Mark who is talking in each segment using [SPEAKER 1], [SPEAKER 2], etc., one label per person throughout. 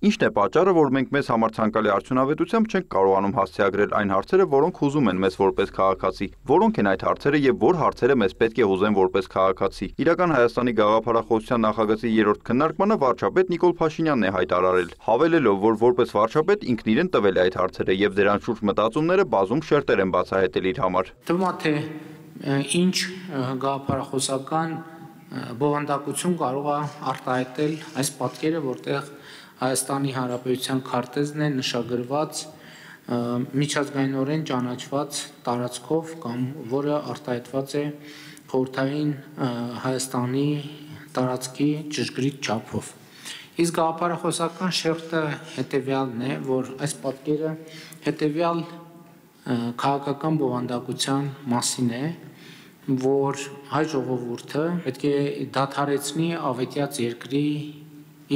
[SPEAKER 1] Ինչն է պատճառը, որ մենք մեզ համար ցանկալի արդյունավետությամբ չենք կարողանում հասցեագրել այն հարցերը, որոնք հուզում են մեզ որպես քաղաքացի։ Որոնք են այդ հարցերը եւ որ հարցերը մեզ պետք է հուզեն որպես քաղաքացի։ Իրական Հայաստանի գաղափարախոսության նախագծի 3-րդ քննարկմանը վարչապետ Նիկոլ Փաշինյանն է հայտարարել, հավելելով, որ որպես վարչապետ ինքն իրեն տվել է այդ հարցերը եւ դրանց շուրջ մտածումները բազում շերտեր են բացահայտել իր համար։
[SPEAKER 2] Թվում է, թե ինչ գաղափարախոսական բովանդակություն կարող է արտահայտել այս պատկերը, որտեղ Հայաստանի Հանրապետության քարտեզն է նշագրված միջազգայինորեն ճանաչված տարածքով կամ որը արտահայտված է խորհրդային Հայաստանի տարածքի ճշգրիտ չափով։ Իսկ գաղափարախոսական շերտը հետևյալն է, որ այս պատկերը հետևյալ քաղաքական բովանդակության մասին է, որ հայ ժողովուրդը պետք է դադարեցնի ավետյաց երկրի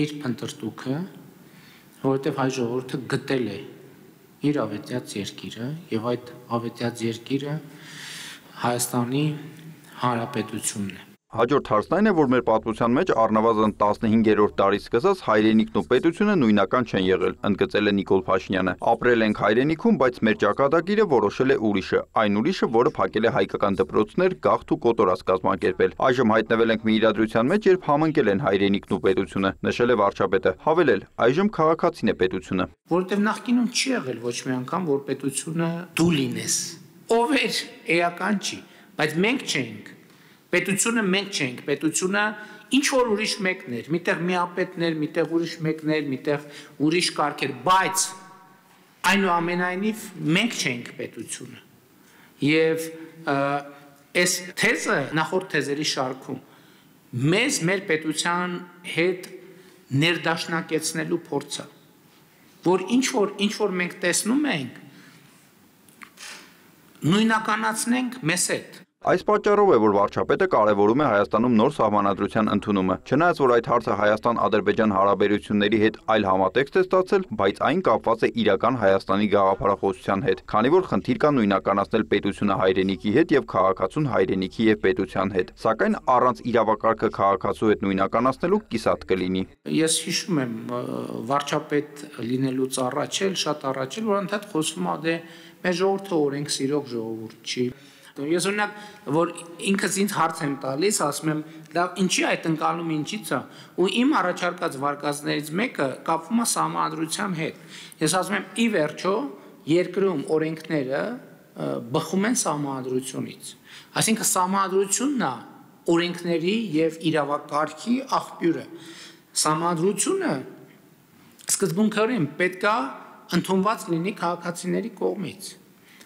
[SPEAKER 2] իր փնտրտուքը, որովհետև հայ ժողովուրդը գտել է իր ավետյաց երկիրը եւ այդ ավետյաց երկիրը Հայաստանի Հանրապետությունն է։
[SPEAKER 1] Հաջորդ հարցն այն է, որ մեր պատմության մեջ առնվազն 15-րդ դարից սկսած հայրենիքն ու պետությունը նույնական չեն եղել, ընդգծել է Նիկոլ Փաշինյանը։ Ապրել ենք հայրենիքում, բայց մեր ճակատագիրը որոշել է ուրիշը, այն ուրիշը, որը փակել է հայկական դպրոցներ, գաղթ ու կոտորած կազմակերպել։ Այժմ հայտնվել ենք մի իրադրության մեջ, երբ համընկել են հայրենիքն ու պետությունը, նշել է վարչապետը, հավելել, այժմ քաղաքացին է պետությունը։
[SPEAKER 2] Որովհետև նախկինում չի եղել ոչ մի անգամ, որ պետությունը դու լինես։ Ով էր, էական չի, բայց մենք չենք։ Պետությունը մենք չենք, պետությունը ինչ որ ուրիշ մեկն էր, միտեղ միապետներ, միտեղ ուրիշ մեկներ, միտեղ ուրիշ կարգեր, բայց այնուամենայնիվ մենք չենք պետությունը։ Եվ այս թեզը նախորդ թեզերի շարքում մեզ մեր պետության հետ ներդաշնակեցնելու փորձը, որ ինչ որ մենք տեսնում ենք, նույնականացնենք մեզ հետ։
[SPEAKER 1] Այս պատճառով է, որ վարչապետը կարևորում է Հայաստանում նոր սահմանադրության ընդունումը։ Չնայած որ այդ հարցը Հայաստան-Ադրբեջան հարաբերությունների հետ այլ համատեքստ է ստացել, բայց այն կապված է իրական Հայաստանի գաղափարախոսության հետ, քանի որ խնդիր կա նույնականացնել պետությունը հայրենիքի հետ եւ քաղաքացուն հայրենիքի եւ պետության հետ։ Սակայն առանց իրավակարգը քաղաքացու հետ նույնականացնելու կիսատ կլինի։
[SPEAKER 2] Ես հիշում եմ վարչապետ լինելուց առաջ էլ, շատ առաջ էլ, որ ընդհանուր խոսում ա դե մեր ժողովուրդը օրենք սիրող ժողովուրդ չի։ Ես օրինակ, որ ինքս ինձ հարց եմ տալիս, ասում եմ, լավ, ինչի այդ ընկալումը ինչից է, ու իմ առաջարկած վարկածներից մեկը կապվում է սահմանադրության հետ։ Ես ասում եմ, ի վերջո, երկրում օրենքները բխում են սահմանադրությունից։ Այսինքն սահմանադրությունն է օրենքների եւ իրավակարգի աղբյուրը։ Սահմանադրությունը սկզբունքորեն պետք է ընդունված լինի քաղաքացիների կողմից։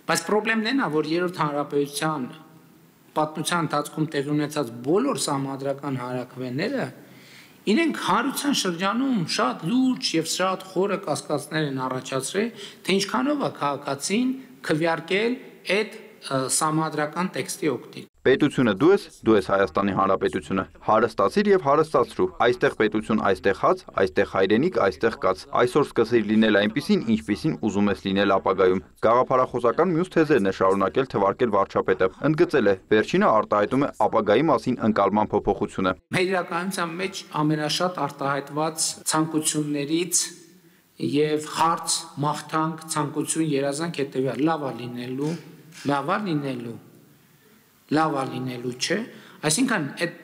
[SPEAKER 2] Բայց պրոբլեմն այն է, որ երրորդ հանրապետության պատմության ընթացքում տեղի ունեցած բոլոր սահմանադրական հանրաքվեները իրենք հանրության շրջանում շատ լուրջ եւ շատ խորը կասկածներ են առաջացրել, թե ինչքանով է քաղաքացին քվեարկել այդ սահմանադրական տեքստի օգտին։
[SPEAKER 1] Պետությունը դու ես Հայաստանի Հանրապետությունը, հարստացիր եւ հարստացրու, այստեղ պետություն, այստեղ հաց, այստեղ հայրենիք, այստեղ կաց, այսօր սկսիր լինել այնպիսին, ինչպիսին ուզում ես լինել ապագայում։ Գաղափարախոսական մյուս թեզերն է շարունակել թվարկել վարչապետը, ընդգծել է, վերջինը արտահայտում է ապագայի մասին ընկալման փոփոխությունը։
[SPEAKER 2] Մեր իրականության մեջ ամենաշատ արտահայտված ցանկություններից եւ հարց, մաղթանք, ցանկություն, երազանք հետեւյալ լավա լինելու չէ, այսինքն այդ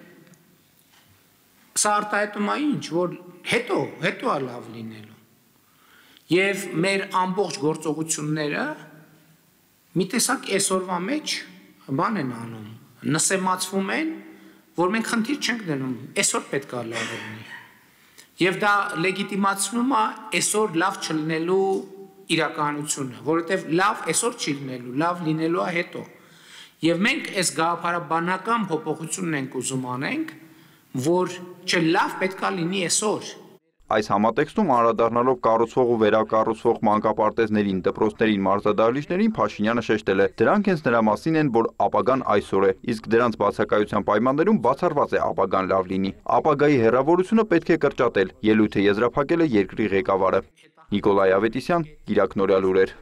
[SPEAKER 2] սա արտահայտում է ինչ, որ հետո է լավ լինելու։ Եվ մեր ամբողջ գործողությունները մի տեսակ այսօրվա մեջ բան են անում, նսեմացվում են, որ մենք խնդիր չենք դնում, այսօր պետք է լավ լինի։ Եվ դա լեգիտիմացնում է այսօր լավ չլինելու իրականությունը, որովհետև լավ այսօր չի լինելու, լավ լինելու է հետո։ Եվ մենք այս գաղափարաբանական փոփոխությունն ենք ուզում անենք, որ չէ լավ պետք է լինի այսօր։
[SPEAKER 1] Այս համատեքստում անդրադառնալով կառուցվող ու վերակառուցվող մանկապարտեզներին, դպրոցներին, մարզադահլիճներին Փաշինյանը շեշտել է. դրանք հենց նրա մասին են, որ ապագան այսօր է, իսկ դրանց բացակայության պայմաններում բացառված է ապագան լավ լինի։ Ապագայի հեռավորությունը պետք է կրճատել, ելույթը եզրափակել է երկրի ղեկավարը։ Նիկոլայ Ավետիսյան, Գիրակ Նորյալ լուրեր։